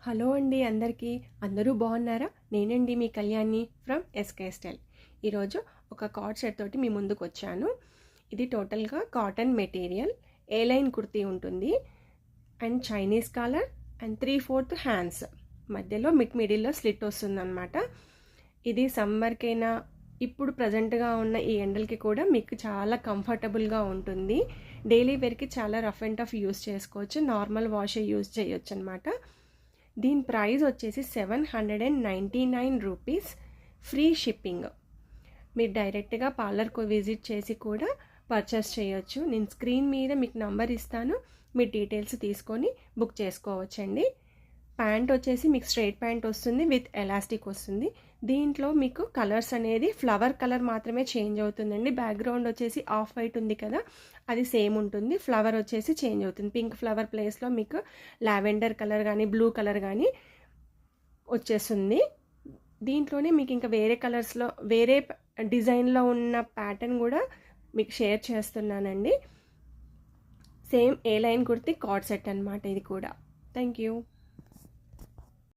Hello అండి అందరికీ. అందరూ బాగున్నారా? నేనండి మీ కళ్యాణి ఫ్రమ్ ఎస్కే స్టైల్. ఈరోజు ఒక కార్డ్ సెట్ తోటి మీ ముందుకు వచ్చాను. ఇది టోటల్గా కాటన్ మెటీరియల్, ఏ లైన్ కుర్తీ ఉంటుంది and Chinese collar and 3/4 hands, మధ్యలో మిడిల్లో స్లిట్ వస్తుందన్నమాట. ఇది సమ్మర్కైనా ఇప్పుడు ప్రజెంట్గా ఉన్న ఈ ఎండలకి కూడా మీకు చాలా కంఫర్టబుల్గా ఉంటుంది. డైలీ వేర్కి చాలా రఫ్ అండ్ టఫ్ యూస్ చేసుకోవచ్చు, నార్మల్ వాష్ యూస్ చేయొచ్చు అనమాట. దీని ప్రైస్ వచ్చేసి 799 రూపీస్, ఫ్రీ షిప్పింగ్. మీరు డైరెక్ట్గా పార్లర్కు విజిట్ చేసి కూడా పర్చేస్ చేయొచ్చు. నేను స్క్రీన్ మీద మీకు నంబర్ ఇస్తాను, మీ డీటెయిల్స్ తీసుకొని బుక్ చేసుకోవచ్చండి. ప్యాంట్ వచ్చేసి మీకు స్ట్రైట్ ప్యాంట్ వస్తుంది, విత్ ఎలాస్టిక్ వస్తుంది. దీంట్లో మీకు కలర్స్ అనేది ఫ్లవర్ కలర్ మాత్రమే చేంజ్ అవుతుందండి. బ్యాక్గ్రౌండ్ వచ్చేసి ఆఫ్ వైట్ ఉంది కదా, అది సేమ్ ఉంటుంది. ఫ్లవర్ వచ్చేసి చేంజ్ అవుతుంది. పింక్ ఫ్లవర్ ప్లేస్లో మీకు లావెండర్ కలర్ కానీ బ్లూ కలర్ కానీ వచ్చేస్తుంది. దీంట్లోనే మీకు ఇంకా వేరే కలర్స్లో వేరే డిజైన్లో ఉన్న ప్యాటర్న్ కూడా మీకు షేర్ చేస్తున్నానండి. సేమ్ ఏ లైన్ కుర్తి కార్డ్ సెట్ అనమాట ఇది కూడా. Thank you.